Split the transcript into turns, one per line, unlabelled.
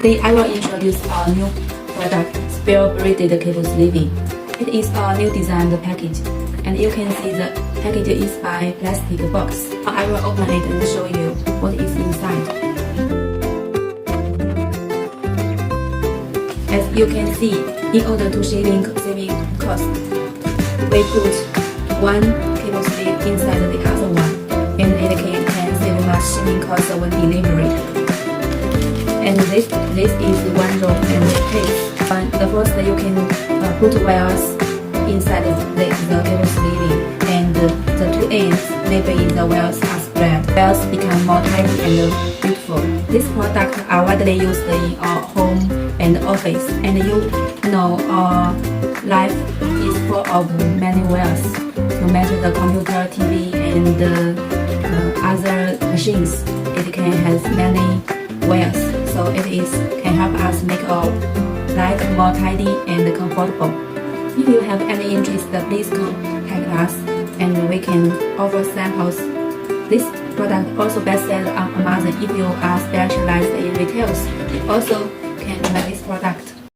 Today I will introduce our new product, Spare Braided Cable Sleeving. It is a new designed package, and you can see the package is by plastic box. Now I will open it and show you what is inside. As you can see, in order to saving cost, we put one cable sleeve inside the other one, and it can save much shipping cost when delivery. And this is one rope and case. The first you can put wires inside the cable sleeving, and the two ends maybe the wires are spread. Wires become more tidy and beautiful. This product are widely used in our home and office, and you know our life is full of many wires. No matter the computer, TV, and other machines, it can have many wires. So it can help us make our life more tidy and comfortable. If you have any interest, please contact us and we can offer samples. This product also best seller on Amazon if you are specialized in retails. Also,